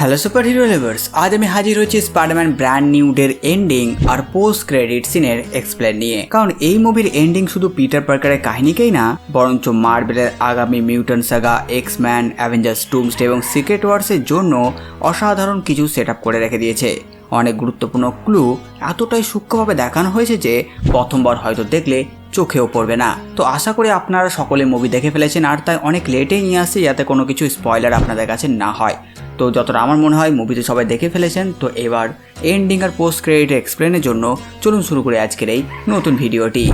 Hello super hero lovers, আজ আমি হাজির হচ্ছি স্পাইডারম্যান ব্র্যান্ড নিউডের এন্ডিং আর পোস্ট ক্রেডিট সিনের এক্সপ্লেন নিয়ে। কারণ এই মুভির এন্ডিং শুধু পিটার পার্কারের কাহিনীকেই না, বরঞ্চ মার্ভেলের আগামী mutant saga, X man, Avengers, Doomsday এবং সিক্রেট ওয়ার্সের জন্য অসাধারণ কিছু সেট আপ করে রেখে দিয়েছে। অনেক গুরুত্বপূর্ণ ক্লু এতটাই সূক্ষ্মভাবে দেখানো হয়েছে যে প্রথমবার হয়তো দেখলে চোখেও পড়বে না। তো আশা করি আপনারা সকলে মুভি দেখে ফেলেছেন, আর তাই অনেক লেটেই নিয়ে আসছে যাতে কোনো কিছু স্পয়লার আপনাদের কাছে না হয়। তো যতটা আমার মনে হয় মুভিতে সবাই দেখে ফেলেছেন। তো এবার এন্ডিং আর পোস্ট ক্রেডিট এক্সপ্লেনের জন্য চলুন শুরু করে আজকের এই নতুন ভিডিওটি।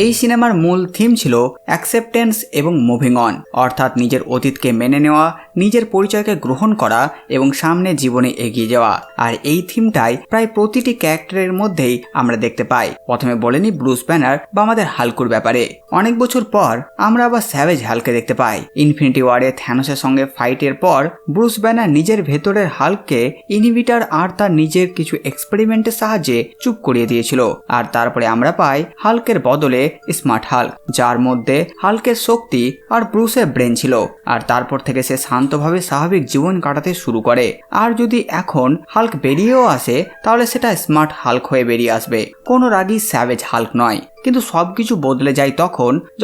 এই সিনেমার মূল থিম ছিল অ্যাকসেপ্টেন্স এবং মুভিং অন, অর্থাৎ নিজের অতীতকে মেনে নেওয়া, নিজের পরিচয়কে গ্রহণ করা এবং সামনে জীবনে এগিয়ে যাওয়া। আর এই থিমটাই প্রায় প্রতিটি ক্যারেক্টারের মধ্যেই আমরা দেখতে পাই। প্রথমে বলেনি ব্রুস ব্যানার বা আমাদের হাল্কুর ব্যাপারে। অনেক বছর পর আমরা আবার স্যাভেজ হাল্ককে দেখতে পাই। ইনফিনিটি ওয়ারে থ্যানোসের সঙ্গে ফাইটের পর ব্রুস ব্যানার নিজের ভেতরের হাল্ককে ইনহিবিটর আর তার নিজের কিছু এক্সপেরিমেন্টের সাহায্যে চুপ করিয়ে দিয়েছিল। আর তারপরে আমরা পাই হাল্কের বদলে স্মার্ট হাল্ক, যার মধ্যে হাল্কের শক্তি আর ব্রুসের ব্রেন ছিল। আর তারপর থেকে সে শান্তভাবে স্বাভাবিক জীবন কাটাতে শুরু করে। আর যদি এখন হাল্ক বেরিয়েও আসে তাহলে সেটা স্মার্ট হাল্ক হয়ে বেরিয়ে আসবে, কোনো রাগী স্যাভেজ হাল্ক নয়। কিন্তু সবকিছু বদলে যায়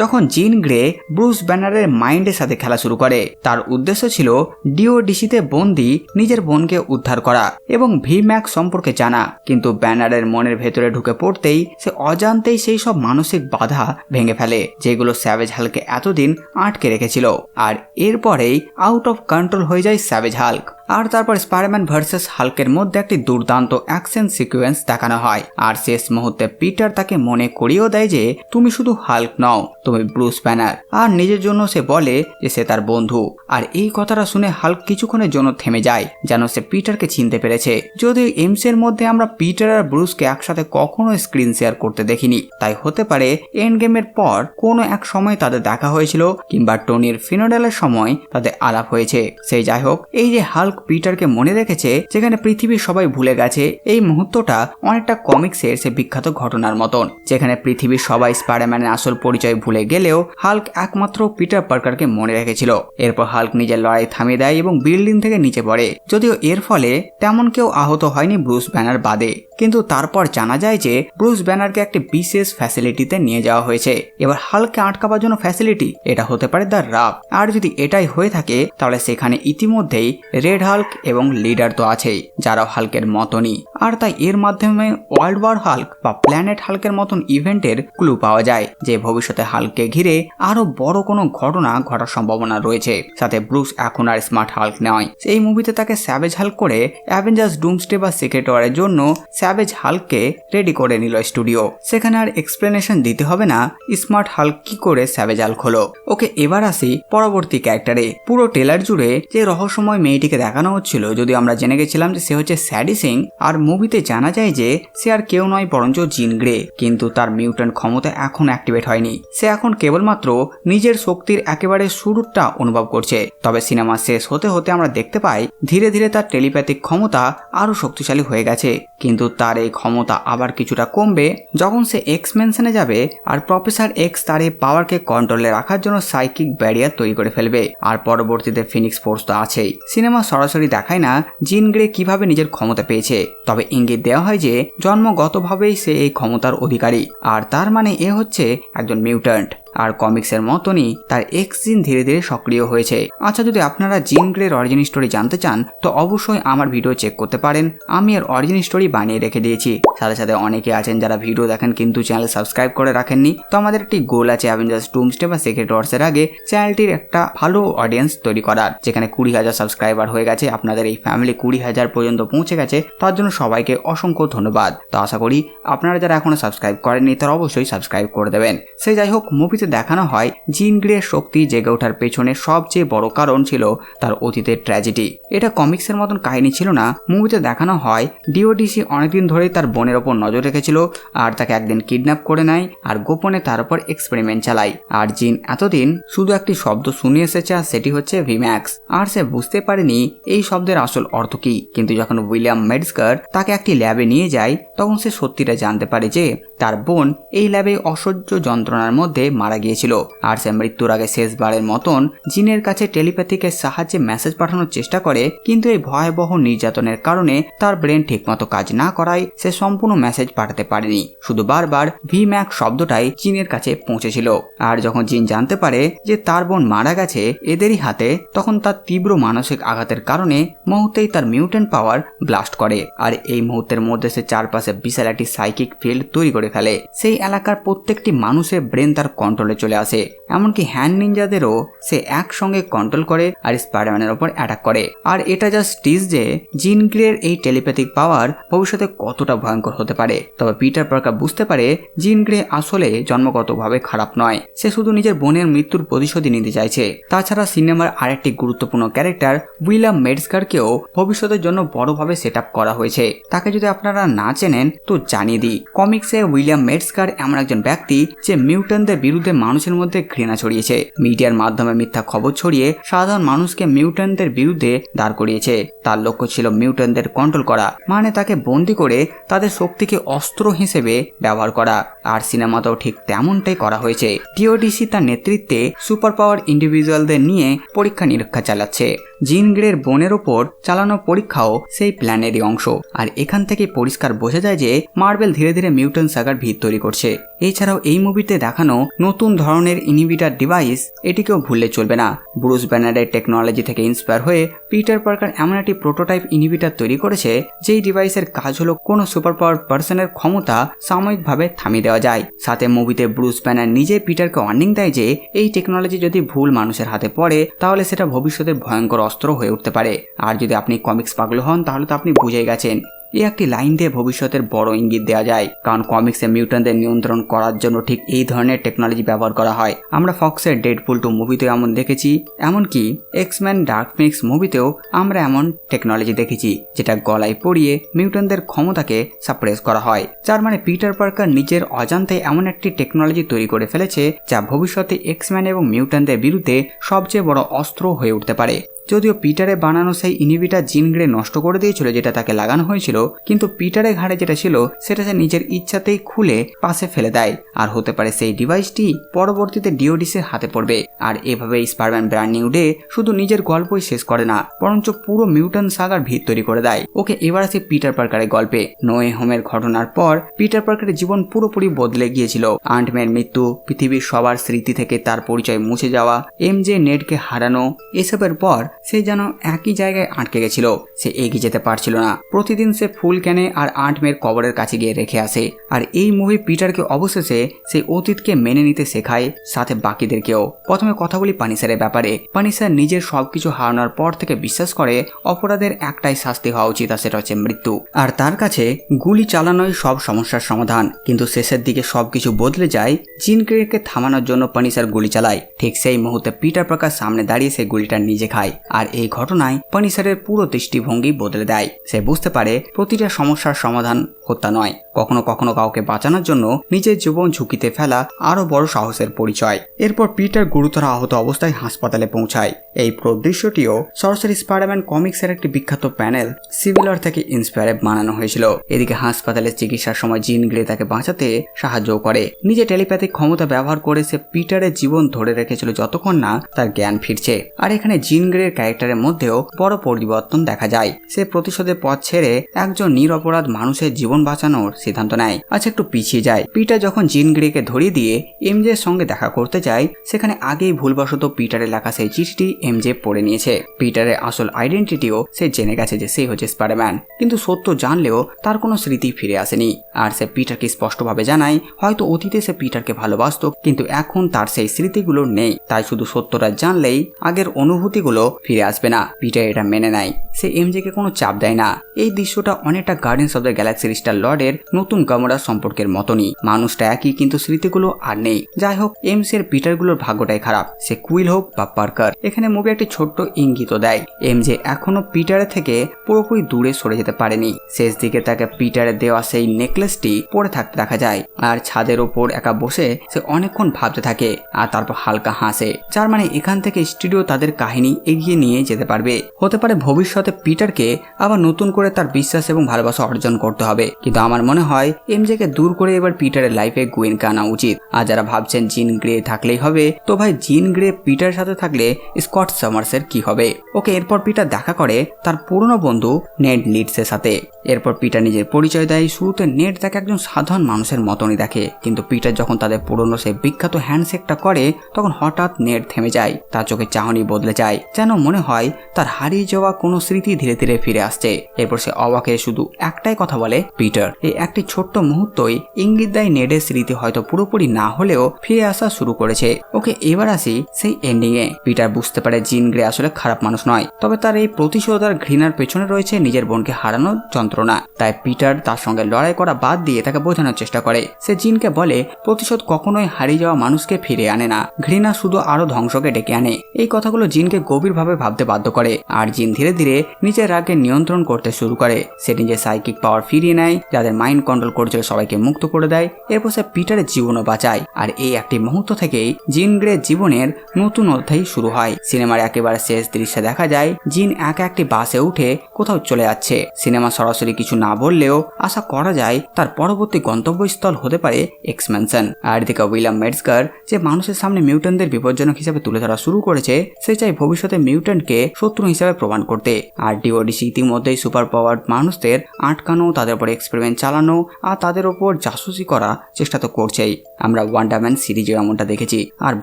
যখন জিন গ্রে ব্রুস ব্যানারের মাইন্ডের সাথে খেলা শুরু করে। তার উদ্দেশ্য ছিল ডিওডিসিতে বন্দি নিজের বোনকে উদ্ধার করা এবং ভিম্যাক্স সম্পর্কে জানা। কিন্তু ব্যানারের মনের ভেতরে ঢুকে পড়তেই সে অজান্তেই সেই সব মানসিক বাধা ভেঙে ফেলে যেগুলো স্যাভেজ হাল্ককে এতদিন আটকে রেখেছিল। আর এরপরেই আউট অফ কন্ট্রোল হয়ে যায় স্যাভেজ হাল্ক। আর তারপর স্পাইডারম্যান ভার্সেস হাল্কের মধ্যে একটি দুর্দান্ত অ্যাকশন সিকোয়েন্স দেখানো হয়। আর শেষ মুহূর্তে পিটার তাকে মনে করিয়েও দেয় যে তুমি শুধু হাল্ক নও, তুমি ব্রুস ব্যানার। আর নিজের জন্য সে বলে যে সে তার বন্ধু। আর এই কথাটা শুনে হাল্ক কিছুক্ষণের জন্য থেমে যায়, যেন সে পিটারকে চিনতে পেরেছে। যদিও এমসের মধ্যে আমরা পিটার আর ব্রুসকে একসাথে কখনো স্ক্রিন শেয়ার করতে দেখিনি, তাই হতে পারে এন্ড গেমের পর কোনো এক সময় তাদের দেখা হয়েছিল, কিংবা টনির ফিনারেলের সময় তাদের আলাপ হয়েছে। সেই যাই হোক, এই যে হাল্ক পিটারকে মনে রেখেছে যেখানে পৃথিবীর সবাই ভুলে গেছে, এই মুহূর্তটা অনেকটা কমিক্সের সে বিখ্যাত ঘটনার মতন, যেখানে পৃথিবীর সবাই স্পাইডারম্যানের আসল পরিচয় ভুলে গেলেও হাল্ক একমাত্র পিটার পার্কারকে মনে রেখেছিল। এরপর হাল্ক নিজের লড়াই থামিয়ে দেয় এবং বিল্ডিং থেকে নিচে পড়ে। যদিও এর ফলে তেমন কেউ আহত হয়নি ব্রুস ব্যানার বাদে, কিন্তু তারপর জানা যায় যে ব্রুস ব্যানারকে একটি বিশেষ ফ্যাসিলিটিতে নিয়ে যাওয়া হয়েছে। এবার হাল্ককে আটকাবার জন্য ফ্যাসিলিটি, এটা হতে পারে দ্য রাফ। আর যদি এটাই হয়ে থাকে তাহলে সেখানে ইতিমধ্যেই রেড হাল্ক এবং লিডার তো আছেই, যারাও হাল্কের মতনই। আর তাই এর মাধ্যমে ওয়ার্ল্ড ওয়ার হাল্ক বা প্ল্যানেট হাল্কের মতন ইভেন্টের ক্লু পাওয়া যায় যে ভবিষ্যতে হাল্ককে ঘিরে আরো বড় কোনো ঘটনা ঘটার সম্ভাবনা রয়েছে। সাথে ব্রুস এখন আর স্মার্ট হাল্ক নয়। এই মুভিতে তাকে স্যাভেজ হাল্ক করে অ্যাভেঞ্জার্স, ডুমসডে বা সিক্রেট ওয়ারের জন্য স্যাভেজ হাল্ককে রেডি করে নিল স্টুডিও। সেখানে আর এক্সপ্লেনেশন দিতে হবে না স্মার্ট হাল্ক কি করে স্যাভেজ হাল্ক হলো। ওকে, এবার আসি পরবর্তী ক্যারেক্টারে। পুরো ট্রেলার জুড়ে যে রহস্যময় মেয়েটিকে দেখানো হচ্ছিল, যদি আমরা জেনে গেছিলাম যে সে হচ্ছে স্যাডি সিং, আর মুভিতে জানা যায় যে সে আর কেউ নয় বরঞ্চ জিন গ্রে। কিন্তু তার মিউট্যান্ট ক্ষমতা এখন অ্যাক্টিভেট হয়নি। সে এখন কেবলমাত্র নিজের শক্তির একেবারে শুরুটা অনুভব করছে। তবে সিনেমা শেষ হতে হতে আমরা দেখতে পাই ধীরে ধীরে তার টেলিপ্যাথিক ক্ষমতা আরো শক্তিশালী হয়ে গেছে। কিন্তু তার এই ক্ষমতা আবার কিছুটা কমবে যখন সে এক্স ম্যানশনে যাবে আর প্রফেসর এক্স তার এই পাওয়ারকে কন্ট্রোলে রাখার জন্য সাইকিক ব্যারিয়ার তৈরি করে ফেলবে। আর পরবর্তীতে ফিনিক্স ফোর্স তো আছেই। সিনেমা সরাসরি দেখায় না জিন গ্রে কিভাবে নিজের ক্ষমতা পেয়েছে, তবে ইঙ্গিত দেওয়া হয় যে জন্মগতভাবেই সে এই ক্ষমতার অধিকারী। আর তার মানে এ হচ্ছে একজন মিউট্যান্ট। আর কমিক্সের মতনই তার এক্স জিন ধীরে ধীরে সক্রিয় হয়েছে। আচ্ছা, যদি আপনারা জিন গ্রের অরিজিন স্টোরি জানতে চান তো অবশ্যই আমার ভিডিও চেক করতে পারেন, আমি এর অরিজিন স্টোরি বানিয়ে রেখে দিয়েছি। সাথে সাথে অনেকে আছেন যারা ভিডিও দেখেন কিন্তু চ্যানেল সাবস্ক্রাইব করে রাখেননি। তো আমাদের একটি গোল আছে অ্যাভেঞ্জার্স, ডুমসডে বা সিক্রেট ওয়ার্স এর আগে চ্যানেলটির একটা ভালো অডিয়েন্স তৈরি করার, যেখানে 20,000 সাবস্ক্রাইবার হয়ে গেছে। আপনাদের এই ফ্যামিলি 20,000 পর্যন্ত পৌঁছে গেছে, তার জন্য সবাইকে অসংখ্য ধন্যবাদ। তো আশা করি আপনারা যারা এখনো সাবস্ক্রাইব করেননি তারা অবশ্যই সাবস্ক্রাইব করে দেবেন। সে যাই হোক, মুভিতে দেখানো হয় জিন গ্রের শক্তি জেগে ওঠার পেছনে সবচেয়ে বড় কারণ ছিল তার অতীতের ট্র্যাজেডি। এটা কমিক্সের মতন কাহিনী ছিল না। মুভিতে দেখানো হয় ডিওডিসি অনেকদিন ধরেই তার বোনের ওপর নজর রেখেছিল আর তাকে একদিন কিডন্যাপ করে নেয় আর গোপনে তার উপর এক্সপেরিমেন্ট চালায়। আর জিন এতদিন শুধু একটি শব্দ শুনে এসেছে আর সেটি হচ্ছে ভিম্যাক্স। আর সে বুঝতে পারেনি এই শব্দের আসল অর্থ কি। কিন্তু যখন উইলিয়াম মেডস্কার তাকে একটি ল্যাবে নিয়ে যায় তখন সে সত্যিটা জানতে পারে যে তার বোন এই ল্যাবে অসহ্য যন্ত্রণার মধ্যে মারা গিয়েছিল। আর সে মৃত্যুর আগে শেষবারের মতন জিনের কাছে টেলিপ্যাথিকের সাহায্যে মেসেজ পাঠানোর চেষ্টা করে, কিন্তু এই ভয়াবহ নির্যাতনের কারণে তার ব্রেন ঠিকমতো কাজ না করায় সে সম্পূর্ণ মেসেজ পাঠাতে পারেনি, শুধু বারবার ভিম্যাক্স শব্দটাই জিনের কাছে পৌঁছেছিল। আর যখন জিন জানতে পারে যে তার বোন মারা গেছে এদেরই হাতে, তখন তার তীব্র মানসিক আঘাতের কারণে মুহূর্তেই তার মিউটেন্ট পাওয়ার ব্লাস্ট করে। আর এই মুহূর্তের মধ্যে সে চারপাশে বিশাল একটি সাইকিক ফিল্ড তৈরি করে ফেলে। সেই এলাকার প্রত্যেকটি মানুষের ব্রেন তার কন্ট্রোলে চলে আসে, এমনকি হ্যান্ড নিনজাদেরও সে একসঙ্গে কন্ট্রোল করে আর স্পাইডারম্যানের ওপর অ্যাটাক করে। আর এটা জাস্ট টিজ যে জিন গ্রের এই টেলিপ্যাথিক পাওয়ার ভবিষ্যতে কতটা ভয়ঙ্কর হতে পারে। তবে পিটার পার্কার বুঝতে পারে জিন গ্রে আসলে জন্মগতভাবে খারাপ নয়, সে শুধু নিজের বোনের মৃত্যুর প্রতিশোধই নিতে চাইছে। তাছাড়া সিনেমার আরেকটি গুরুত্বপূর্ণ ক্যারেক্টার উইলিয়াম মেডস্কারকেও ভবিষ্যতের জন্য বড়ভাবে সেট আপ করা হয়েছে। তাকে যদি আপনারা না চেনেন তো জানিয়ে দিই, কমিক্সে উইলিয়াম মেডস্কার এমন একজন ব্যক্তি যে মিউট্যান্টদের বিরুদ্ধে মানুষের মধ্যে ঘৃণা ছড়িয়েছে, মিডিয়ার মাধ্যমে মিথ্যা খবর ছড়িয়ে সাধারণ মানুষকে মিউট্যান্টদের বিরুদ্ধে দাঁড় করিয়েছে। তার লক্ষ্য ছিল মিউট্যান্টদের কন্ট্রোল করা, মানে তাকে বন্দি করে তাদের শক্তিকে অস্ত্র হিসেবে ব্যবহার করা। আর সিনেমাতেও ঠিক তেমনটাই করা হয়েছে। ডিওডিসি তার নেতৃত্বে সুপার পাওয়ার ইন্ডিভিজুয়ালদের নিয়ে পরীক্ষা নিরীক্ষা চালাচ্ছে। জিন গ্রের বোনের ওপর চালানো পরীক্ষাও সেই প্ল্যানেরই অংশ। আর এখান থেকে পরিষ্কার বোঝা যায় যে মার্বেল ধীরে ধীরে মিউট্যান্ট সাগার ভিত তৈরি করছে। এছাড়াও এই মুভিতে দেখানো নতুন ধরনের ইনহিবিটর ডিভাইস, এটিকেও ভুললে চলবে না। ব্রুস ব্যানারের টেকনোলজি থেকে ইন্সপায়ার হয়ে পিটার পার্কার এমন একটি প্রোটোটাইপ ইনহিবিটর তৈরি করেছে যেই ডিভাইসের কাজ হলো কোনো সুপার পাওয়ার পার্সনের ক্ষমতা সাময়িকভাবে থামিয়ে দেওয়া যায়। সাথে মুভিতে ব্রুস ব্যানার নিজে পিটারকে ওয়ার্নিং দেয় যে এই টেকনোলজি যদি ভুল মানুষের হাতে পড়ে তাহলে সেটা ভবিষ্যতের ভয়ঙ্কর অস্ত্র হয়ে উঠতে পারে। আর যদি আপনি কমিক্স পাগল হন তাহলে তো আপনি বুঝেই গেছেন। এই একটি লাইন দিয়ে ভবিষ্যতের বড় ইঙ্গিত দেওয়া যায়, কারণ কমিক্সে মিউট্যান্টদের নিয়ন্ত্রণ করার জন্য ঠিক এই ধরনের টেকনোলজি ব্যবহার করা হয়। আমরা ফক্সের ডেডপুল 2 মুভিতেও এমন দেখেছি, এমনকি এক্সম্যান ডার্ক ফিনিক্স মুভিতেও আমরা এমন টেকনোলজি দেখেছি যেটা গলায় পরিয়ে মিউট্যান্টদের ক্ষমতাকে সাপ্রেস করা হয়। যার মানে পিটার পার্কার নিজের অজান্তে এমন একটি টেকনোলজি তৈরি করে ফেলেছে যা ভবিষ্যতে এক্সম্যান এবং মিউট্যান্টদের বিরুদ্ধে সবচেয়ে বড় অস্ত্র হয়ে উঠতে পারে। যদিও পিটারে বানানো সেই ইনহিবিটর জিন গ্রে নষ্ট করে দিয়েছিল যেটা তাকে লাগানো হয়েছিল, কিন্তু পিটারের ঘাড়ে যেটা ছিল সেটা সে নিজের ইচ্ছাতেই খুলে পাশে ফেলে দেয়। আর হতে পারে সেই ডিভাইসটি পরবর্তীতে ডিওডিসির হাতে পড়বে। আর এভাবে স্পাইডারম্যান ব্র্যান্ড নিউ ডে শুধু নিজের গল্পই শেষ করে না, বরঞ্চ পুরো মিউট্যান্ট সাগার ভিত তৈরি করে দেয়। ওকে, এবার আসে পিটার পার্কারের গল্পে। নো ওয়ে হোমের ঘটনার পর পিটার পার্কারের জীবন পুরোপুরি বদলে গিয়েছিল। আন্টম্যানের মৃত্যু, পৃথিবীর সবার স্মৃতি থেকে তার পরিচয় মুছে যাওয়া, এমজে নেডকে হারানো, এসবের পর সে যেন একই জায়গায় আটকে গেছিল। সে এগিয়ে যেতে পারছিল না। প্রতিদিন সে ফুল কেনে আর আন্টম্যানের কবরের কাছে গিয়ে রেখে আসে। আর এই মুভি পিটারকে অবশেষে সেই অতীতকে মেনে নিতে শেখায়, সাথে বাকিদেরকেও। প্রথমে কথা বলি পানিশারের ব্যাপারে। পানিশার নিজের সবকিছু হারানোর পর থেকে বিশ্বাস করে অপরাধের একটাই শাস্তি হওয়া উচিত, আর সেটা হচ্ছে মৃত্যু। আর তার কাছে গুলি চালানোই সব সমস্যার সমাধান। কিন্তু শেষের দিকে সবকিছু বদলে যায়। জিন গ্রেকে থামানোর জন্য পানিশার গুলি চালায়। ঠিক সেই মুহূর্তে পিটার পার্কার সামনে দাঁড়িয়ে সেই গুলিটা নিজে খায়। আর এই ঘটনায় পানিশারের পুরো দৃষ্টিভঙ্গি বদলে দেয়। সে বুঝতে পারে প্রতিটা সমস্যার সমাধান হত্যা নয়, কখনো কখনো কাউকে বাঁচানোর জন্য নিজের জীবন ঝুঁকিতে ফেলা আরো বড় সাহসের পরিচয়। এরপর পিটার গুরুতর আহত অবস্থায় হাসপাতালে পৌঁছায়। এই পুরো দৃশ্যটিও সরাসরি স্পাইডারম্যান কমিক্সের একটি বিখ্যাত প্যানেল সিভিল ওয়ার থেকে ইন্সপায়ার বানানো হয়েছিল। এদিকে হাসপাতালে চিকিৎসার সময় জিন গ্রে তাকে বাঁচাতে সাহায্য করে। নিজে টেলিপ্যাথিক ক্ষমতা ব্যবহার করে সে পিটারের জীবন ধরে রেখেছিল যতক্ষণ না তার জ্ঞান ফিরছে। আর এখানে জিন গ্রের ক্যারেক্টারের মধ্যেও বড় পরিবর্তন দেখা যায়। সে প্রতিশোধের পথ ছেড়ে একজন নিরপরাধ মানুষের জীবন বাঁচানোর সিদ্ধান্ত নেয়। আচ্ছা, একটু পিছিয়ে যায়। পিটার যখন জিন গ্রেকে ধরিয়ে দিয়ে এমজে এর সঙ্গে দেখা করতে যায়, সেখানে আগেই ভুলবশত পিটারের লেখা সেই চিঠিটি এমজে পড়ে নিয়েছে। পিটারের আসল আইডেন্টিটিও সে জেনে গেছে যে সে হচ্ছে স্পাইডারম্যান, কিন্তু সত্য জানলেও তার কোনো স্মৃতি ফিরে আসেনি। আর সে পিটারকে স্পষ্টভাবে জানায় হয়তো অতীতে সে পিটারকে ভালোবাসত, কিন্তু এখন তার সেই স্মৃতিগুলো নেই। তাই শুধু সত্যটা জানলেই আগের অনুভূতিগুলো ফিরে আসবে না। পিটার এটা মেনে নেয়, সে এমজেকে কোনো চাপ দেয় না। এই দৃশ্যটা অনেকটা গার্ডিয়ান্স অফ দ্য গ্যালাক্সির স্টার লর্ডের নতুন গামোরা সম্পর্কের মতনই। মানুষটা একই কিন্তু স্মৃতিগুলো আর নেই। যাই হোক, এমসি এর পিটারগুলোর ভাগ্যটাই খারাপ, সে কুইল হোক বা পার্কার। এখানে মুভি একটি ছোট্ট ইঙ্গিত দেয়, এমজে এখনো পিটারের থেকে পুরোপুরি দূরে সরে যেতে পারেনি। শেষ দিকে তাকে পিটারের দেওয়া সেই নেকলেসটি পরে থাকতে দেখা যায়, আর ছাদের ওপর একা বসে সে অনেকক্ষণ ভাবতে থাকে আর তারপর হালকা হাসে। যার মানে এখান থেকে স্টুডিও তাদের কাহিনী এগিয়ে নিয়ে যেতে পারবে। হতে পারে ভবিষ্যতে পিটারকে আবার নতুন করে তার বিশ্বাস এবং ভালোবাসা অর্জন করতে হবে, কিন্তু আমার মনে হয় এমজেকে দূর করে এবার পিটারের লাইফে গুয়েনকে আনা উচিত। আর যারা ভাবছেন জিন গ্রে থাকলেই হবে, তো ভাই জিন গ্রে পিটারের সাথে থাকলে স্কট সামার্সের কি হবে? ওকে, এরপর পিটার দেখা করে তার পুরনো বন্ধু নেড লিডসের সাথে। এরপর পিটার নিজের পরিচয় দেয়। শুরুতে নেড তাকে একজন সাধারণ মানুষের মতনই দেখে, কিন্তু পিটার যখন তাদের পুরনো সেই বিখ্যাত হ্যান্ডশেকটা করে তখন হঠাৎ নেড থেমে যায়। তার চোখে চাহনি বদলে যায়, যেন মনে হয় তার হারিয়ে যাওয়া কোনো স্মৃতি ধীরে ধীরে ফিরে আসছে। এরপর সে অবাকে শুধু একটাই কথা বলে, পিটার। এই একটি ছোট্ট মুহূর্তই ইঙ্গিত দেয় নেডের স্মৃতি হয়তো পুরোপুরি না হলেও ফিরে আসা শুরু করেছে। ওকে, এবার আসি সেই এন্ডিং এ। পিটার বুঝতে পারে জিন গ্রে আসলে খারাপ মানুষ নয়, তবে তার এই প্রতিশোধ আর ঘৃণার পেছনে রয়েছে নিজের বোনকে হারানোর যন্ত্রণা। তাই পিটার তার সঙ্গে লড়াই করা বাদ দিয়ে তাকে বোঝানোর চেষ্টা করে। সে জিনকে বলে প্রতিশোধ কখনোই হারিয়ে যাওয়া মানুষকে ফিরে আনে না, ঘৃণা শুধু আরো ধ্বংসকে ডেকে আনে। এই কথাগুলো জিনকে গভীরভাবে ভাবতে বাধ্য করে, আর জিন ধীরে ধীরে নিজের রাগকে নিয়ন্ত্রণ করতে শুরু করে। সে নিজের সাইকিক পাওয়ার ফিরিয়ে নেয়, যাদের মাইন্ড কন্ট্রোল করছিল সবাইকে মুক্ত করে দেয়। এরপর সে পিটারের জীবনও বাঁচায়। আর এই একটি মুহূর্ত থেকেই জিন গ্রে জীবনের নতুন অধ্যায় শুরু হয়। সিনেমার একেবারে শেষ দৃশ্যে দেখা যায় জিন একা একটি বাসে উঠে কোথাও চলে যাচ্ছে। সিনেমা সরাসরি কিছু না বললেও আশা করা যায় তার পরবর্তী গন্তব্যস্থল হতে পারে এক্স ম্যানশন। আর এদিকে উইলিয়াম মেটজগার, যে মানুষের সামনে মিউট্যান্টদের বিপজ্জনক হিসেবে তুলে ধরা শুরু করেছে, সে চাই ভবিষ্যতে মিউট্যান্টকে শত্রু হিসেবে প্রমাণ করতে। আর ডিওডিসি ইতিমধ্যেই সুপার পাওয়ার্ড মানুষদের আটকানো, তাদের উপর এক্সপেরিমেন্ট চালানো আর তাদের উপর জাসুসি করা চেষ্টা তো করছেই। আমরা ওয়ান্ডারম্যান সিরিজে এমনটা দেখেছি। আর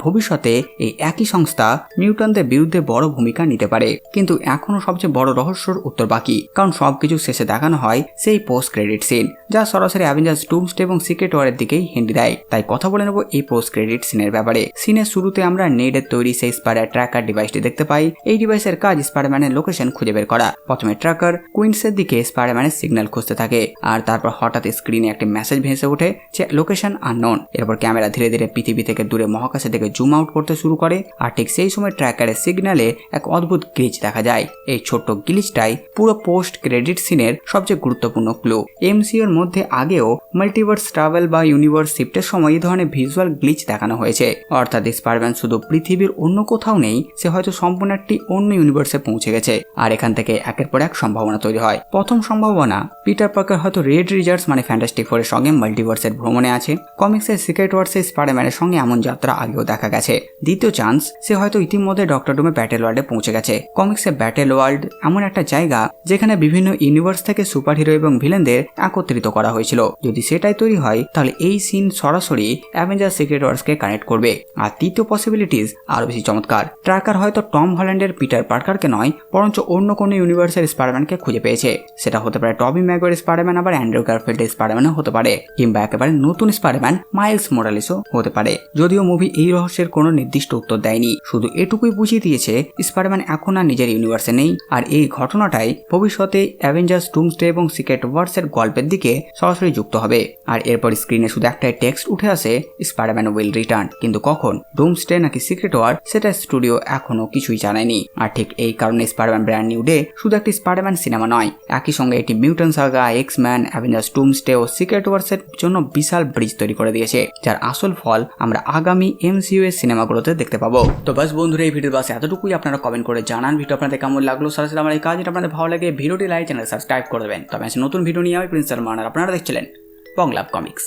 ভবিষ্যতে এই একই সংস্থা মিউট্যান্টদের বিরুদ্ধে বড় ভূমিকা নিতে পারে। কিন্তু এখনো সবচেয়ে বড় রহস্যর উত্তর বাকি, কারণ সবকিছু শেষে দেখানো হয় সেই পোস্ট ক্রেডিট সিন, যা সরাসরি অ্যাভেঞ্জার্স ডুমসডে এবং সিক্রেট ওয়ারের দিকেই হিন্ট দেয়। তাই কথা বলে নেব এই পোস্ট ক্রেডিট সিনের ব্যাপারে। সিনের শুরুতে আমরা নেডের তৈরি সেই স্পাইডার ট্র্যাকার ডিভাইসটি দেখতে পাই। এই ডিভাইসের কাজ স্পাইডারম্যানের লোকেশন খুঁজে বের করা। প্রথমে ট্র্যাকার কুইন্সের দিকে স্পাইডারম্যানের সিগন্যাল খুঁজতে থাকে, আর তারপর হঠাৎ স্ক্রিনে একটি মেসেজ ভেসে ওঠে যে লোকেশন আননোন। এরপর ক্যামেরা ধীরে ধীরে পৃথিবী থেকে দূরে মহাকাশের দিকে জুম আউট করতে শুরু করে, আর ঠিক সেই সময় ট্র্যাকারের সিগন্যালে এক অদ্ভুত গ্লিচ দেখা যায়। এই ছোট্ট গ্লিচটাই পুরো পোস্ট ক্রেডিট সিনের সবচেয়ে গুরুত্বপূর্ণ ক্লু। এমসিইউর মধ্যে আগেও মাল্টিভার্স ট্রাভেল বা ইউনিভার্স শিফটের সময় এই ধরনের ভিজুয়াল গ্লিচ দেখানো হয়েছে। অর্থাৎ স্পাইডারম্যান শুধু পৃথিবীর অন্য কোথাও নেই, সে হয়তো সম্পূর্ণ একটি অন্য ইউনিভার্সে পৌঁছে গেছে। আর এখান থেকে একের পর এক সম্ভাবনা তৈরি হয়। প্রথম সম্ভাবনা, পিটার পার্কার হয়তো রেড রিজার্স মানে ফ্যান্টাস্টিক ফোরের সঙ্গে মাল্টিভার্সের ভ্রমণে আছে। কমিক্সের সিক্রেট ওয়ার্সে স্পাইডারম্যানের সঙ্গে এমন যাত্রা আগেও দেখা গেছে। দ্বিতীয় চান্স, সে হয়তো ইতিমধ্যে ডক্টর ডুমে ব্যাটেল ওয়ার্ল্ডে পৌঁছে গেছে। কমিক্সের ব্যাটেল ওয়ার্ল্ড এমন একটা জায়গা যেখানে বিভিন্ন ইউনিভার্স থেকে সুপারহিরো এবং ভিলেনদের একত্রিত করা হয়েছিল। যদি সেটাই তৈরি হয়, তাহলে এই সিন সরাসরি অ্যাভেঞ্জার সিক্রেট ওয়ার্সকে কানেক্ট করবে। আর তৃতীয় পসিবিলিটিস আরো বেশি চমৎকার। ট্র্যাকার হয়তো টম হল্যান্ডের পিটার পার্কারকে নয়, বরঞ্চ অন্য কোনো ইউনিভার্সের স্পাইডারম্যানকে খুঁজে পেয়েছে। সেটা হতে পারে টবি ম্যাগুয়ারের স্পাইডারম্যান, আবার অ্যান্ড্রু গারফিল্ডের স্পাইডারম্যানও হতে পারে, কিংবা একেবারে নতুন স্পাইডারম্যান মাইলস মোরালেসও হতে পারে। যদিও মুভি এই রহস্যের কোনো নির্দিষ্ট উত্তর দেয়নি, শুধু এটুকুই বুঝিয়ে দিয়েছে স্পাইডারম্যান এখন আর নিজের ইউনিভার্সে নেই। আর এই ঘটনাটাই ভবিষ্যতে অ্যাভেঞ্জার্স ডুমসডে এবং সিক্রেট ওয়ার্সের গল্পের দিকে সরাসরি যুক্ত হবে। আর এরপর স্ক্রিনে শুধু একটাই টেক্সট উঠে আসে, স্পাইডারম্যান উইল রিটার্ন। কিন্তু কখন, ডুমসডে নাকি সিক্রেট ওয়ার, সেটা স্টুডিও এখনো কিছুই জানায়নি। আর ঠিক এই কারণে স্পাইডারম্যান ব্র্যান্ড নিউ ডে শুধু একটি স্পাইডারম্যান সিনেমা নয়, একই সঙ্গে এটি mutant saga, X man, Avengers Doomsday ও সিক্রেট ওয়ার্সের জন্য বিশাল ব্রিজ তৈরি করে দিয়েছে, যার আসল ফল আমরা আগামী এমসিইউ এর সিনেমাগুলোতে দেখতে পাবো। তো বাস বন্ধুরা, এই ভিডিওর বাস এতটুকুই। আপনারা কমেন্ট করে জানান ভিডিও আপনাদের কেমন লাগলো। সরাসরি আমার এই কাজ এটা আপনাদের ভালো লাগে ভিডিওটি লাইক, চ্যানেল সাবস্ক্রাইব করে দেবেন। তবে নতুন ভিডিও নিয়ে আমি প্রিন্স সালমান, আর আপনারা দেখছিলেন বংলা কমিক্স।